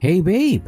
Hey babe,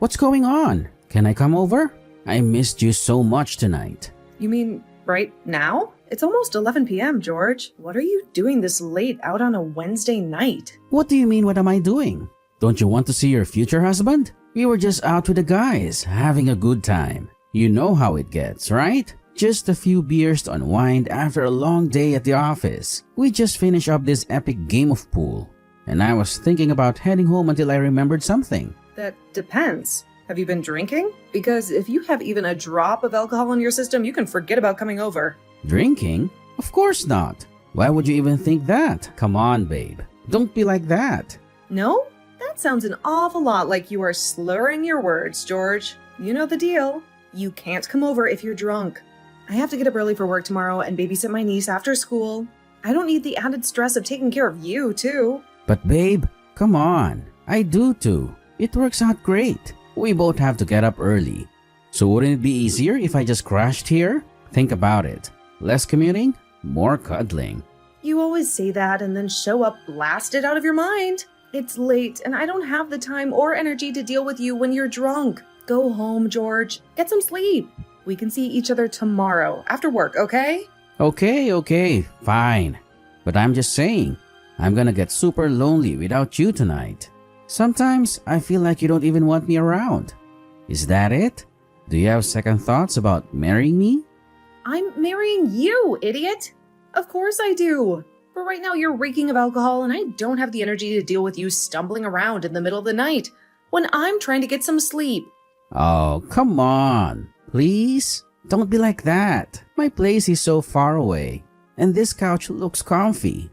what's going on? Can I come over? I missed you so much tonight. You mean right now? It's almost 11 p.m., George. What are you doing this late out on a Wednesday night? What do you mean, what am I doing? Don't you want to see your future husband? We were just out with the guys, having a good time. You know how it gets, right? Just a few beers to unwind after a long day at the office. We just finished up this epic game of pool, and I was thinking about heading home until I remembered something. That depends. Have you been drinking? Because if you have even a drop of alcohol in your system, you can forget about coming over. Drinking? Of course not. Why would you even think that? Come on, babe. Don't be like that. No? That sounds an awful lot like you are slurring your words, George. You know the deal. You can't come over if you're drunk. I have to get up early for work tomorrow and babysit my niece after school. I don't need the added stress of taking care of you, too. But babe, come on. I do too. It works out great. We both have to get up early. So wouldn't it be easier if I just crashed here? Think about it. Less commuting, more cuddling. You always say that and then show up blasted out of your mind. It's late and I don't have the time or energy to deal with you when you're drunk. Go home, George. Get some sleep. We can see each other tomorrow after work, okay? Okay, fine. But I'm just saying, I'm gonna get super lonely without you tonight. Sometimes I feel like you don't even want me around. Is that it? Do you have second thoughts about marrying me? I'm marrying you, idiot. Of course I do. But right now you're reeking of alcohol and I don't have the energy to deal with you stumbling around in the middle of the night when I'm trying to get some sleep. Oh, come on. Please? Don't be like that. My place is so far away, and this couch looks comfy.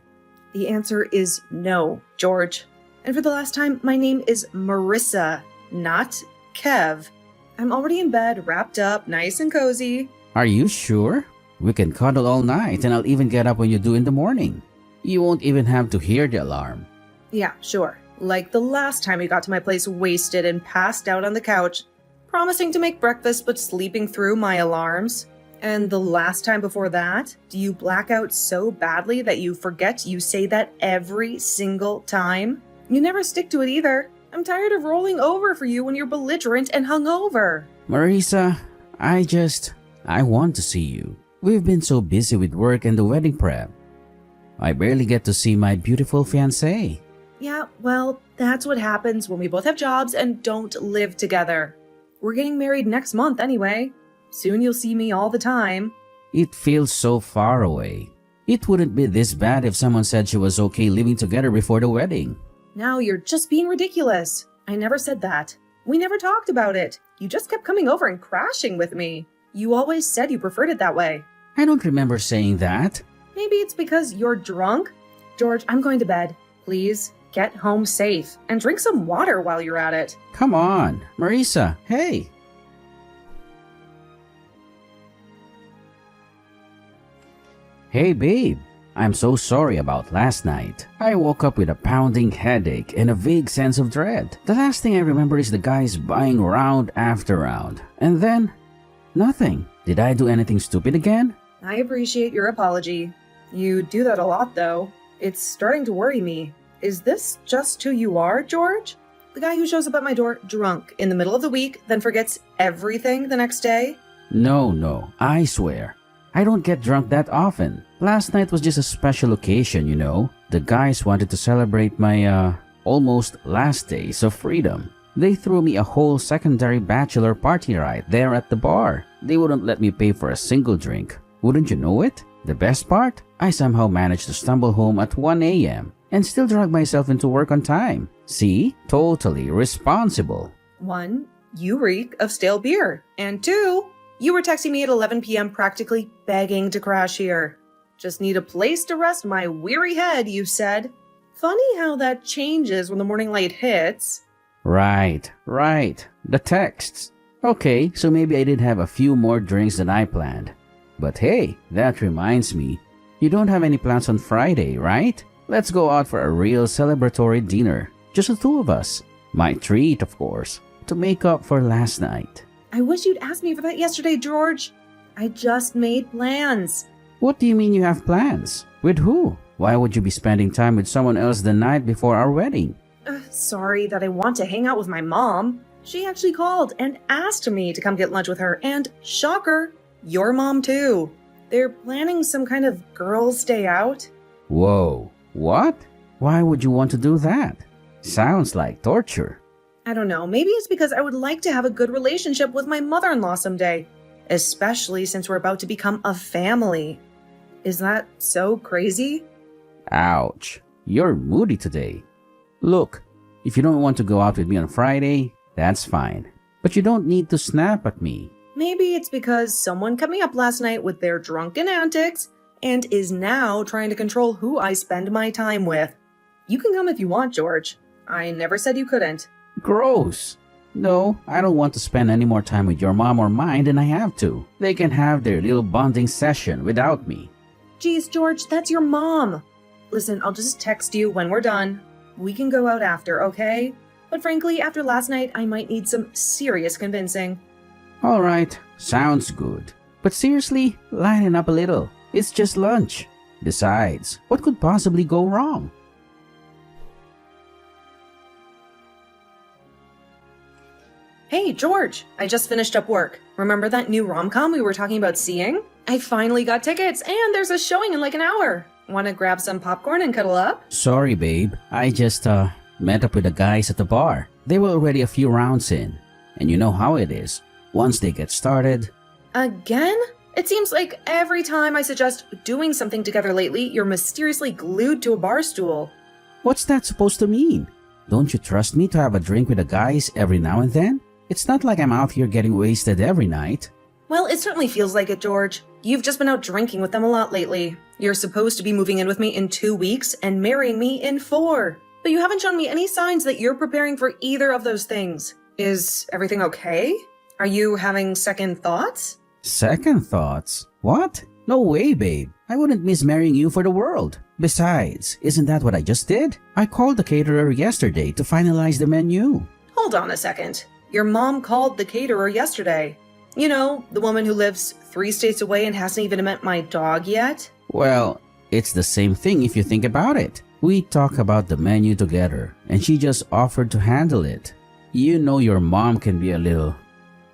The answer is no, George. And for the last time, my name is Marissa, not Kev. I'm already in bed, wrapped up, nice and cozy. Are you sure? We can cuddle all night and I'll even get up when you do in the morning. You won't even have to hear the alarm. Yeah, sure. Like the last time you got to my place wasted and passed out on the couch, promising to make breakfast but sleeping through my alarms. And the last time before that, do you black out so badly that you forget you say that every single time? You never stick to it either. I'm tired of rolling over for you when you're belligerent and hungover. Marissa, I want to see you. We've been so busy with work and the wedding prep. I barely get to see my beautiful fiancé. Yeah, well, that's what happens when we both have jobs and don't live together. We're getting married next month anyway. Soon you'll see me all the time. It feels so far away. It wouldn't be this bad if someone said she was okay living together before the wedding. Now you're just being ridiculous. I never said that. We never talked about it. You just kept coming over and crashing with me. You always said you preferred it that way. I don't remember saying that. Maybe it's because you're drunk? George, I'm going to bed. Please get home safe and drink some water while you're at it. Come on, Marissa, hey. Hey babe, I'm so sorry about last night. I woke up with a pounding headache and a vague sense of dread. The last thing I remember is the guys buying round after round. And then, nothing. Did I do anything stupid again? I appreciate your apology. You do that a lot though. It's starting to worry me. Is this just who you are, George? The guy who shows up at my door drunk in the middle of the week, then forgets everything the next day? No, I swear. I don't get drunk that often. Last night was just a special occasion, you know. The guys wanted to celebrate my, almost last days of freedom. They threw me a whole secondary bachelor party right there at the bar. They wouldn't let me pay for a single drink. Wouldn't you know it? The best part? I somehow managed to stumble home at 1 a.m. and still drag myself into work on time. See? Totally responsible. 1, you reek of stale beer. And 2, you were texting me at 11 p.m. practically begging to crash here. Just need a place to rest my weary head, you said. Funny how that changes when the morning light hits. Right. The texts. Okay, so maybe I did have a few more drinks than I planned. But hey, that reminds me. You don't have any plans on Friday, right? Let's go out for a real celebratory dinner. Just the two of us. My treat, of course, to make up for last night. I wish you'd asked me for that yesterday, George. I just made plans. What do you mean you have plans? With who? Why would you be spending time with someone else the night before our wedding? sorry that I want to hang out with my mom. She actually called and asked me to come get lunch with her, and shocker, your mom too. They're planning some kind of girls' day out. Whoa, what? Why would you want to do that? Sounds like torture. I don't know, maybe it's because I would like to have a good relationship with my mother-in-law someday, especially since we're about to become a family. Is that so crazy? Ouch, you're moody today. Look, if you don't want to go out with me on Friday, that's fine. But you don't need to snap at me. Maybe it's because someone cut me up last night with their drunken antics and is now trying to control who I spend my time with. You can come if you want, George. I never said you couldn't. Gross. No, I don't want to spend any more time with your mom or mine than I have to. They can have their little bonding session without me. Geez, George, that's your mom. Listen, I'll just text you when we're done. We can go out after, okay? But frankly, after last night, I might need some serious convincing. Alright, sounds good. But seriously, lighten up a little. It's just lunch. Besides, what could possibly go wrong? Hey, George, I just finished up work. Remember that new rom-com we were talking about seeing? I finally got tickets, and there's a showing in like an hour. Want to grab some popcorn and cuddle up? Sorry, babe. I just, met up with the guys at the bar. They were already a few rounds in. And you know how it is. Once they get started... Again? It seems like every time I suggest doing something together lately, you're mysteriously glued to a bar stool. What's that supposed to mean? Don't you trust me to have a drink with the guys every now and then? It's not like I'm out here getting wasted every night. Well, it certainly feels like it, George. You've just been out drinking with them a lot lately. You're supposed to be moving in with me in 2 weeks and marrying me in 4. But you haven't shown me any signs that you're preparing for either of those things. Is everything okay? Are you having second thoughts? Second thoughts? What? No way, babe. I wouldn't miss marrying you for the world. Besides, isn't that what I just did? I called the caterer yesterday to finalize the menu. Hold on a second. Your mom called the caterer yesterday. You know, the woman who lives 3 states away and hasn't even met my dog yet? Well, it's the same thing if you think about it. We talk about the menu together, and she just offered to handle it. You know your mom can be a little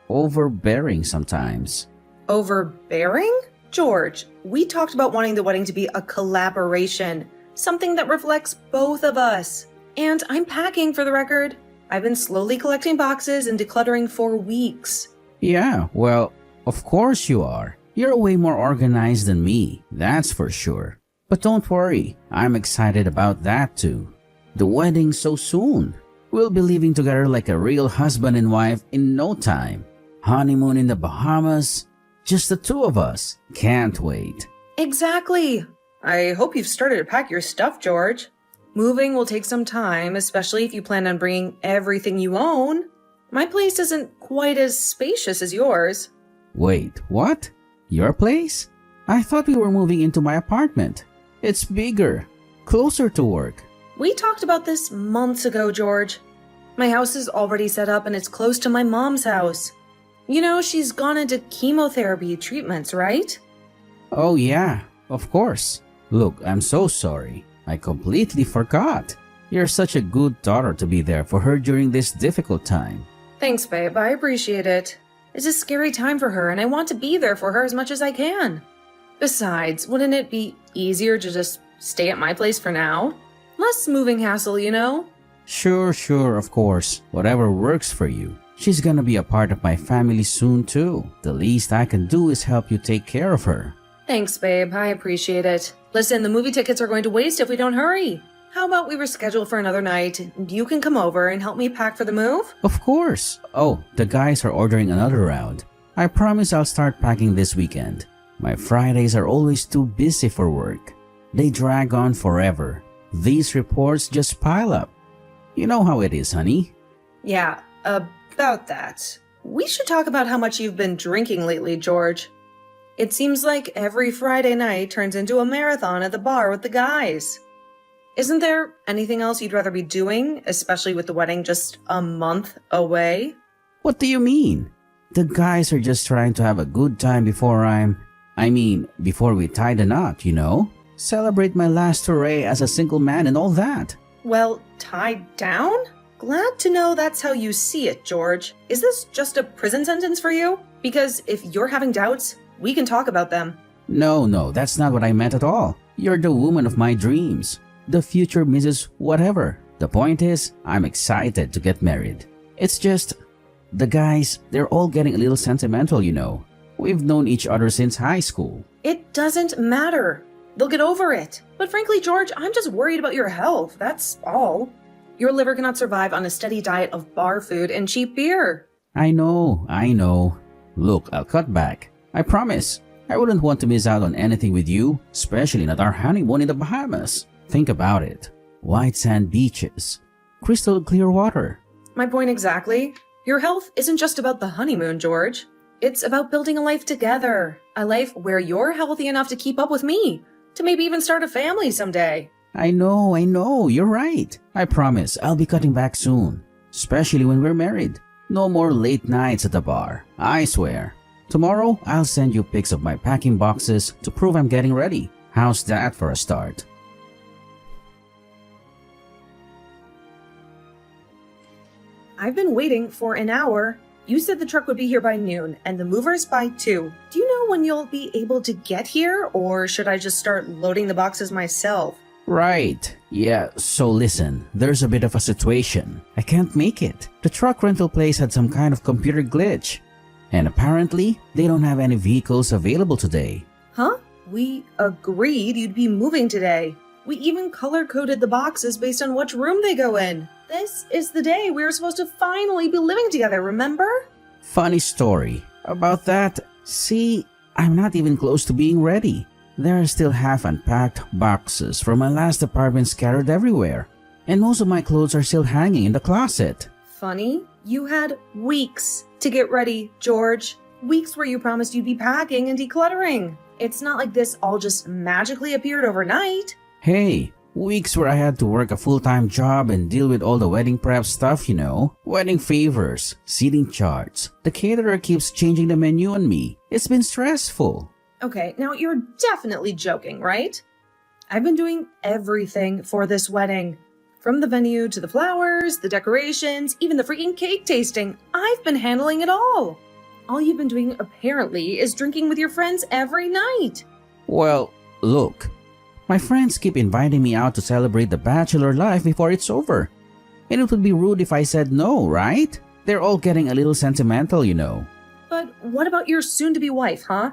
overbearing sometimes. Overbearing? George, we talked about wanting the wedding to be a collaboration, something that reflects both of us. And I'm packing, for the record. I've been slowly collecting boxes and decluttering for weeks. Yeah, well, of course you are. You're way more organized than me, that's for sure. But don't worry, I'm excited about that too. The wedding's so soon. We'll be living together like a real husband and wife in no time. Honeymoon in the Bahamas, just the 2 of us. Can't wait. Exactly. I hope you've started to pack your stuff, George. Moving will take some time, especially if you plan on bringing everything you own. My place isn't quite as spacious as yours. Wait, what? Your place? I thought we were moving into my apartment. It's bigger, closer to work. We talked about this months ago, George. My house is already set up and it's close to my mom's house. You know, she's gone into chemotherapy treatments, right? Oh yeah, of course. Look, I'm so sorry. I completely forgot. You're such a good daughter to be there for her during this difficult time. Thanks, babe. I appreciate it. It's a scary time for her, and I want to be there for her as much as I can. Besides, wouldn't it be easier to just stay at my place for now? Less moving hassle, you know? Sure, of course. Whatever works for you. She's gonna be a part of my family soon too. The least I can do is help you take care of her. Thanks, babe. I appreciate it. Listen, the movie tickets are going to waste if we don't hurry. How about we reschedule for another night, and you can come over and help me pack for the move? Of course. Oh, the guys are ordering another round. I promise I'll start packing this weekend. My Fridays are always too busy for work. They drag on forever. These reports just pile up. You know how it is, honey. Yeah, about that. We should talk about how much you've been drinking lately, George. It seems like every Friday night turns into a marathon at the bar with the guys. Isn't there anything else you'd rather be doing, especially with the wedding just a month away? What do you mean? The guys are just trying to have a good time before before we tie the knot, you know? Celebrate my last hooray as a single man and all that. Well, tied down? Glad to know that's how you see it, George. Is this just a prison sentence for you? Because if you're having doubts, we can talk about them. No, that's not what I meant at all. You're the woman of my dreams. The future Mrs. Whatever. The point is, I'm excited to get married. It's just, the guys, they're all getting a little sentimental, you know. We've known each other since high school. It doesn't matter. They'll get over it. But frankly, George, I'm just worried about your health, that's all. Your liver cannot survive on a steady diet of bar food and cheap beer. I know. Look, I'll cut back. I promise. I wouldn't want to miss out on anything with you, especially not our honeymoon in the Bahamas. Think about it. White sand beaches, crystal clear water. My point exactly. Your health isn't just about the honeymoon, George. It's about building a life together. A life where you're healthy enough to keep up with me, to maybe even start a family someday. I know, you're right. I promise I'll be cutting back soon, especially when we're married. No more late nights at the bar, I swear. Tomorrow, I'll send you pics of my packing boxes to prove I'm getting ready. How's that for a start? I've been waiting for an hour. You said the truck would be here by noon and the movers by 2. Do you know when you'll be able to get here, or should I just start loading the boxes myself? Right. Yeah, so listen, there's a bit of a situation. I can't make it. The truck rental place had some kind of computer glitch. And apparently, they don't have any vehicles available today. Huh? We agreed you'd be moving today. We even color-coded the boxes based on which room they go in. This is the day we were supposed to finally be living together, remember? Funny story. About that, see, I'm not even close to being ready. There are still half unpacked boxes from my last apartment scattered everywhere. And most of my clothes are still hanging in the closet. Funny, you had weeks to get ready, George. Weeks where you promised you'd be packing and decluttering. It's not like this all just magically appeared overnight. Hey, weeks where I had to work a full-time job and deal with all the wedding prep stuff, you know. Wedding favors, seating charts. The caterer keeps changing the menu on me. It's been stressful. Okay, now you're definitely joking, right? I've been doing everything for this wedding. From the venue to the flowers, the decorations, even the freaking cake tasting. I've been handling it all. All you've been doing, apparently, is drinking with your friends every night. Well, look. My friends keep inviting me out to celebrate the bachelor life before it's over. And it would be rude if I said no, right? They're all getting a little sentimental, you know. But what about your soon-to-be wife, huh?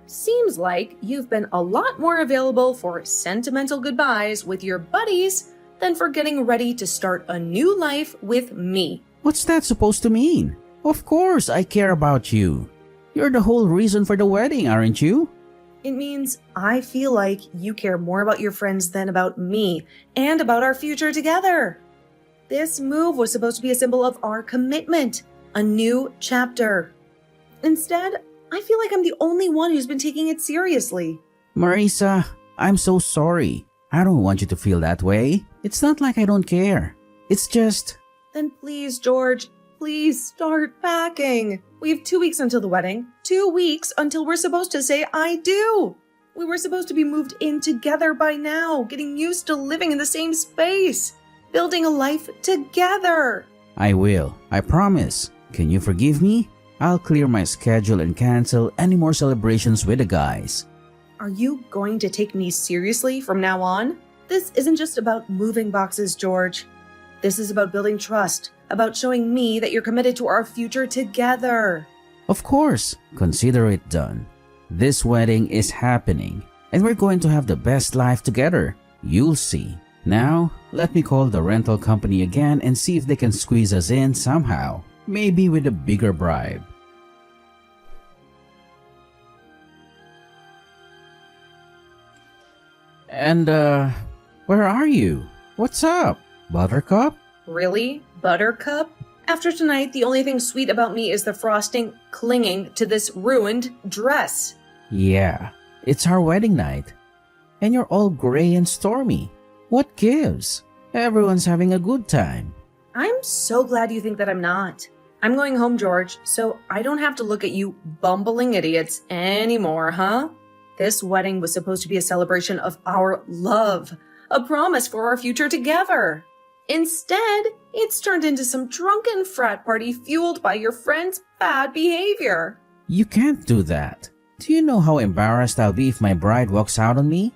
Seems like you've been a lot more available for sentimental goodbyes with your buddies than for getting ready to start a new life with me. What's that supposed to mean? Of course I care about you. You're the whole reason for the wedding, aren't you? It means I feel like you care more about your friends than about me and about our future together. This move was supposed to be a symbol of our commitment, a new chapter. Instead, I feel like I'm the only one who's been taking it seriously. Marisa, I'm so sorry. I don't want you to feel that way. It's not like I don't care. It's just... Then please, George, please start packing. We have 2 weeks until the wedding. 2 weeks until we're supposed to say I do. We were supposed to be moved in together by now, getting used to living in the same space, building a life together. I will. I promise. Can you forgive me? I'll clear my schedule and cancel any more celebrations with the guys. Are you going to take me seriously from now on? This isn't just about moving boxes, George. This is about building trust, about showing me that you're committed to our future together. Of course, consider it done. This wedding is happening, and we're going to have the best life together. You'll see. Now, let me call the rental company again and see if they can squeeze us in somehow. Maybe with a bigger bribe. And, where are you? What's up, Buttercup? Really, Buttercup? After tonight, the only thing sweet about me is the frosting clinging to this ruined dress. Yeah, it's our wedding night. And you're all gray and stormy. What gives? Everyone's having a good time. I'm so glad you think that I'm not. I'm going home, George, so I don't have to look at you bumbling idiots anymore, huh? This wedding was supposed to be a celebration of our love, a promise for our future together. Instead, it's turned into some drunken frat party fueled by your friend's bad behavior. You can't do that. Do you know how embarrassed I'll be if my bride walks out on me?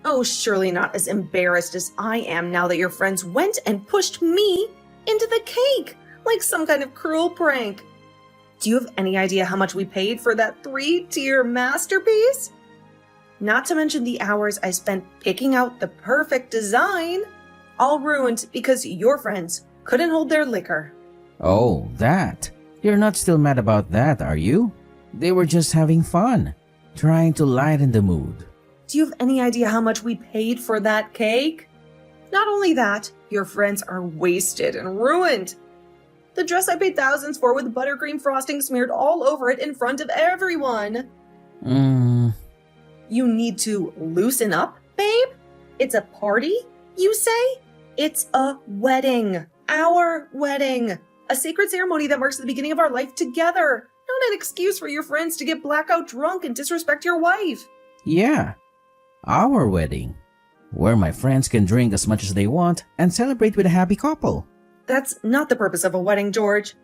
Oh, surely not as embarrassed as I am now that your friends went and pushed me into the cake like some kind of cruel prank. Do you have any idea how much we paid for that 3-tier masterpiece? Not to mention the hours I spent picking out the perfect design, all ruined because your friends couldn't hold their liquor. Oh, that. You're not still mad about that, are you? They were just having fun, trying to lighten the mood. Do you have any idea how much we paid for that cake? Not only that, your friends are wasted and ruined. The dress I paid thousands for with buttercream frosting smeared all over it in front of everyone. You need to loosen up, babe? It's a party, you say? It's a wedding. Our wedding. A sacred ceremony that marks the beginning of our life together. Not an excuse for your friends to get blackout drunk and disrespect your wife. Yeah, our wedding, where my friends can drink as much as they want and celebrate with a happy couple. That's not the purpose of a wedding, George.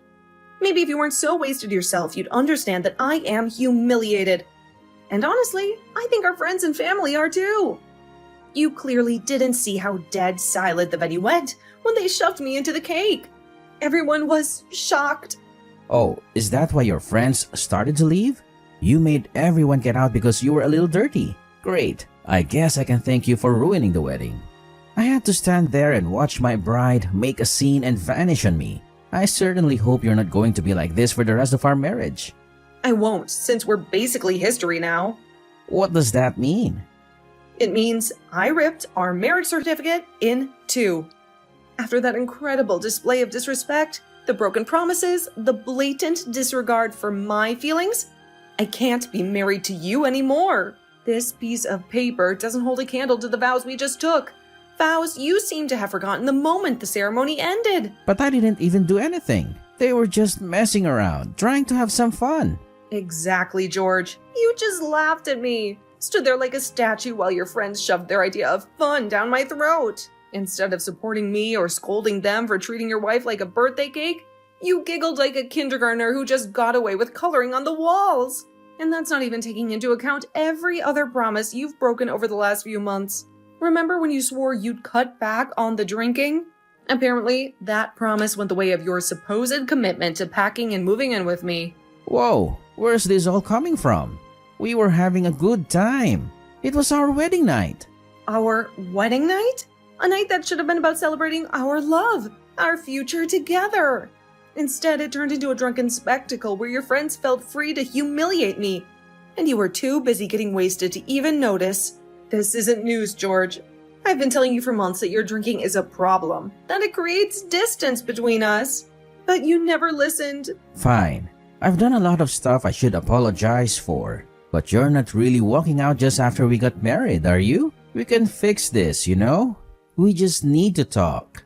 Maybe if you weren't so wasted yourself, you'd understand that I am humiliated. And honestly, I think our friends and family are too. You clearly didn't see how dead silent the venue went when they shoved me into the cake. Everyone was shocked. Oh, is that why your friends started to leave? You made everyone get out because you were a little dirty. Great. I guess I can thank you for ruining the wedding. I had to stand there and watch my bride make a scene and vanish on me. I certainly hope you're not going to be like this for the rest of our marriage. I won't, since we're basically history now. What does that mean? It means I ripped our marriage certificate in two. After that incredible display of disrespect, the broken promises, the blatant disregard for my feelings, I can't be married to you anymore. This piece of paper doesn't hold a candle to the vows we just took. Vows you seem to have forgotten the moment the ceremony ended. But I didn't even do anything. They were just messing around, trying to have some fun. Exactly, George. You just laughed at me. Stood there like a statue while your friends shoved their idea of fun down my throat. Instead of supporting me or scolding them for treating your wife like a birthday cake, you giggled like a kindergartner who just got away with coloring on the walls. And that's not even taking into account every other promise you've broken over the last few months. Remember when you swore you'd cut back on the drinking? Apparently, that promise went the way of your supposed commitment to packing and moving in with me. Whoa, where's this all coming from? We were having a good time. It was our wedding night. Our wedding night? A night that should have been about celebrating our love, our future together. Instead, it turned into a drunken spectacle where your friends felt free to humiliate me, and you were too busy getting wasted to even notice. This isn't news, George. I've been telling you for months that your drinking is a problem, that it creates distance between us. But you never listened. Fine. I've done a lot of stuff I should apologize for. But you're not really walking out just after we got married, are you? We can fix this, you know? We just need to talk.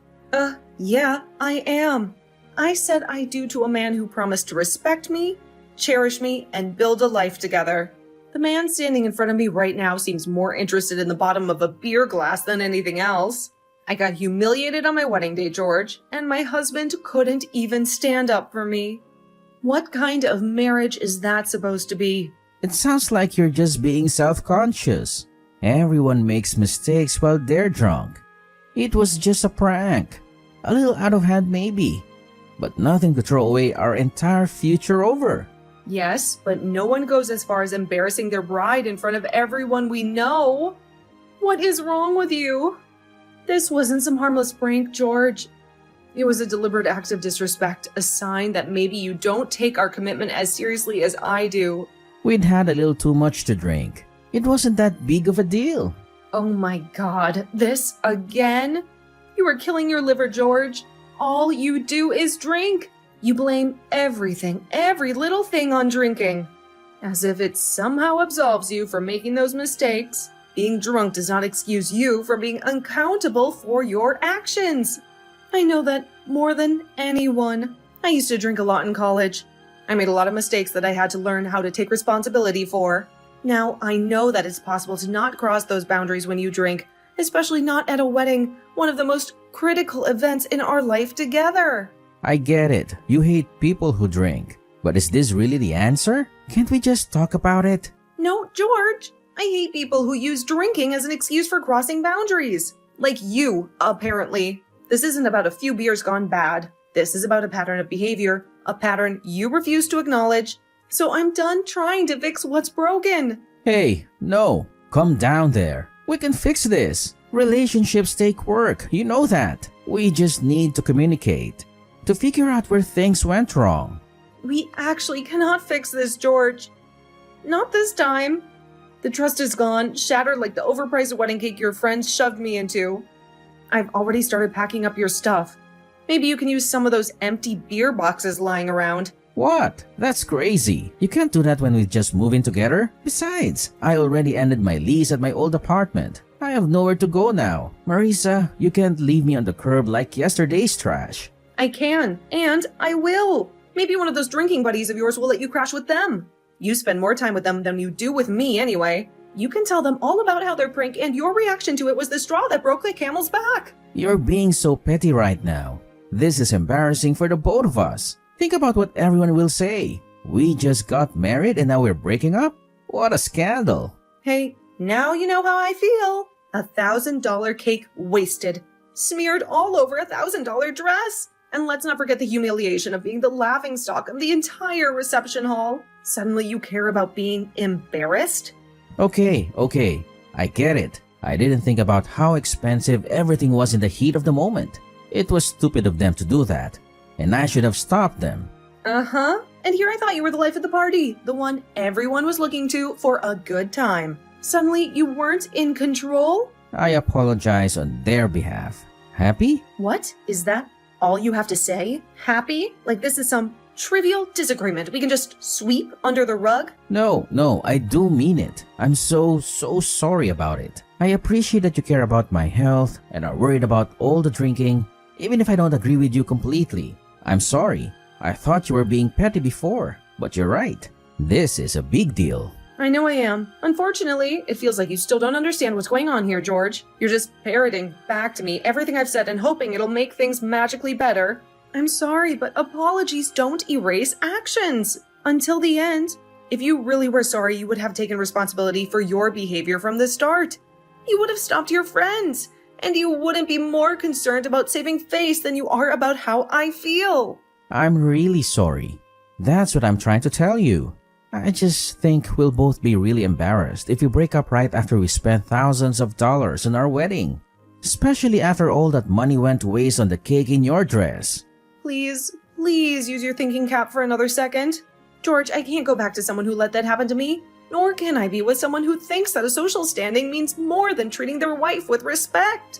Yeah, I am. I said I do to a man who promised to respect me, cherish me, and build a life together. The man standing in front of me right now seems more interested in the bottom of a beer glass than anything else. I got humiliated on my wedding day, George, and my husband couldn't even stand up for me. What kind of marriage is that supposed to be? It sounds like you're just being self-conscious. Everyone makes mistakes while they're drunk. It was just a prank. A little out of hand maybe. But nothing to throw away our entire future over. Yes, but no one goes as far as embarrassing their bride in front of everyone we know. What is wrong with you? This wasn't some harmless prank, George. It was a deliberate act of disrespect, a sign that maybe you don't take our commitment as seriously as I do. We'd had a little too much to drink. It wasn't that big of a deal. Oh my God, this again? You are killing your liver, George. All you do is drink. You blame everything, every little thing on drinking. As if it somehow absolves you from making those mistakes. Being drunk does not excuse you from being accountable for your actions. I know that more than anyone. I used to drink a lot in college. I made a lot of mistakes that I had to learn how to take responsibility for. Now, I know that it's possible to not cross those boundaries when you drink, especially not at a wedding, one of the most critical events in our life together. I get it. You hate people who drink. But is this really the answer? Can't we just talk about it? No, George. I hate people who use drinking as an excuse for crossing boundaries. Like you, apparently. This isn't about a few beers gone bad. This is about a pattern of behavior, a pattern you refuse to acknowledge. So I'm done trying to fix what's broken. Hey, no. Calm down there. We can fix this. Relationships take work. You know that. We just need to communicate. To figure out where things went wrong. We actually cannot fix this, George. Not this time. The trust is gone, shattered like the overpriced wedding cake your friends shoved me into. I've already started packing up your stuff. Maybe you can use some of those empty beer boxes lying around. What? That's crazy. You can't do that when we just move in together. Besides, I already ended my lease at my old apartment. I have nowhere to go now. Marisa, you can't leave me on the curb like yesterday's trash. I can, and I will. Maybe one of those drinking buddies of yours will let you crash with them. You spend more time with them than you do with me anyway. You can tell them all about how their prank and your reaction to it was the straw that broke the camel's back. You're being so petty right now. This is embarrassing for the both of us. Think about what everyone will say. We just got married and now we're breaking up? What a scandal. Hey, now you know how I feel. $1,000 cake wasted. Smeared all over $1,000 dress. And let's not forget the humiliation of being the laughingstock of the entire reception hall. Suddenly you care about being embarrassed? Okay. I get it. I didn't think about how expensive everything was in the heat of the moment. It was stupid of them to do that. And I should have stopped them. Uh-huh. And here I thought you were the life of the party. The one everyone was looking to for a good time. Suddenly you weren't in control? I apologize on their behalf. Happy? What? Is that all you have to say? Happy? Like this is some trivial disagreement we can just sweep under the rug? No, I do mean it. I'm so sorry about it. I appreciate that you care about my health and are worried about all the drinking, even if I don't agree with you completely. I'm sorry. I thought you were being petty before, but you're right. This is a big deal. I know I am. Unfortunately, it feels like you still don't understand what's going on here, George. You're just parroting back to me everything I've said and hoping it'll make things magically better. I'm sorry, but apologies don't erase actions. Until the end. If you really were sorry, you would have taken responsibility for your behavior from the start. You would have stopped your friends. And you wouldn't be more concerned about saving face than you are about how I feel. I'm really sorry. That's what I'm trying to tell you. I just think we'll both be really embarrassed if we break up right after we spent thousands of dollars on our wedding. Especially after all that money went to waste on the cake in your dress. Please use your thinking cap for another second. George, I can't go back to someone who let that happen to me. Nor can I be with someone who thinks that a social standing means more than treating their wife with respect.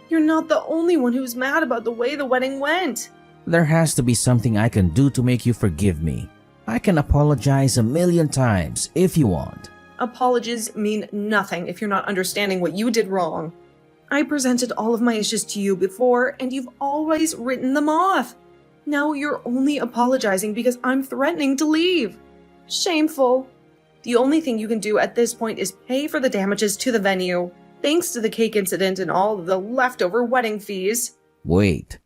You're not the only one who's mad about the way the wedding went. There has to be something I can do to make you forgive me. I can apologize 1,000,000 times if you want. Apologies mean nothing if you're not understanding what you did wrong. I presented all of my issues to you before, and you've always written them off. Now you're only apologizing because I'm threatening to leave. Shameful. The only thing you can do at this point is pay for the damages to the venue, thanks to the cake incident and all of the leftover wedding fees. Wait,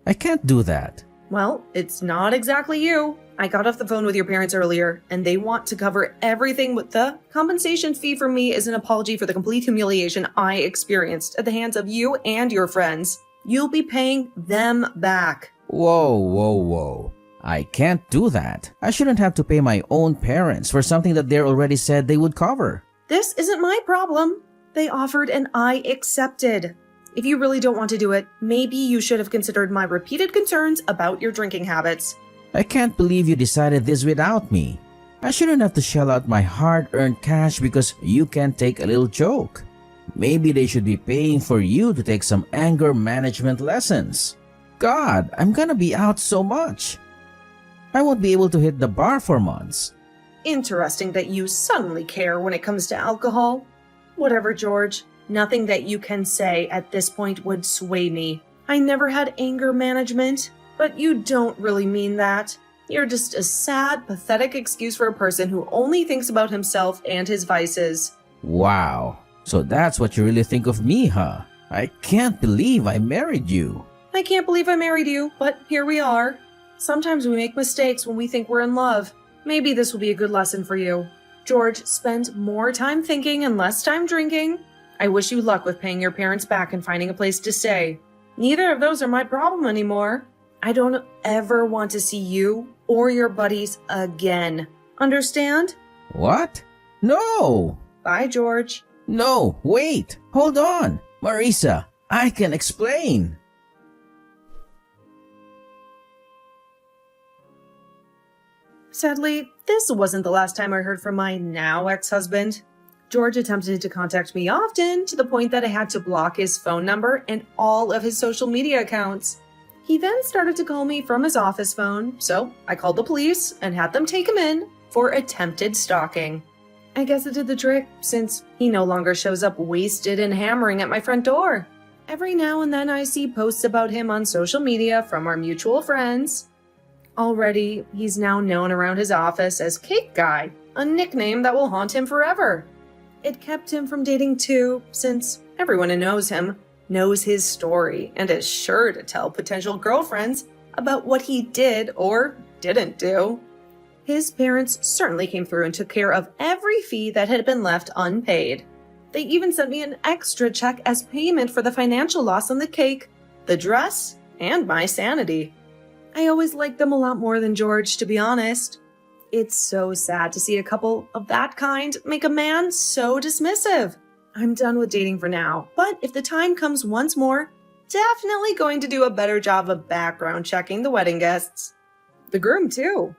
I can't do that. Well, it's not exactly you. I got off the phone with your parents earlier, and they want to cover everything with the compensation fee for me is an apology for the complete humiliation I experienced at the hands of you and your friends. You'll be paying them back. Whoa. I can't do that. I shouldn't have to pay my own parents for something that they already said they would cover. This isn't my problem. They offered and I accepted. If you really don't want to do it, maybe you should have considered my repeated concerns about your drinking habits. I can't believe you decided this without me. I shouldn't have to shell out my hard-earned cash because you can't take a little joke. Maybe they should be paying for you to take some anger management lessons. God, I'm gonna be out so much. I won't be able to hit the bar for months. Interesting that you suddenly care when it comes to alcohol. Whatever, George. Nothing that you can say at this point would sway me. I never had anger management, but you don't really mean that. You're just a sad, pathetic excuse for a person who only thinks about himself and his vices. Wow. So that's what you really think of me, huh? I can't believe I married you. I can't believe I married you, but here we are. Sometimes we make mistakes when we think we're in love. Maybe this will be a good lesson for you. George, spend more time thinking and less time drinking. I wish you luck with paying your parents back and finding a place to stay. Neither of those are my problem anymore. I don't ever want to see you or your buddies again. Understand? What? No! Bye, George. No, wait! Hold on! Marisa, I can explain! Sadly, this wasn't the last time I heard from my now ex-husband. George attempted to contact me often, to the point that I had to block his phone number and all of his social media accounts. He then started to call me from his office phone, so I called the police and had them take him in for attempted stalking. I guess it did the trick, since he no longer shows up wasted and hammering at my front door. Every now and then I see posts about him on social media from our mutual friends. Already, he's now known around his office as Cake Guy, a nickname that will haunt him forever. It kept him from dating too, since everyone who knows him knows his story and is sure to tell potential girlfriends about what he did or didn't do. His parents certainly came through and took care of every fee that had been left unpaid. They even sent me an extra check as payment for the financial loss on the cake, the dress, and my sanity. I always liked them a lot more than George, to be honest. It's so sad to see a couple of that kind make a man so dismissive. I'm done with dating for now, but if the time comes once more, definitely going to do a better job of background checking the wedding guests. The groom, too.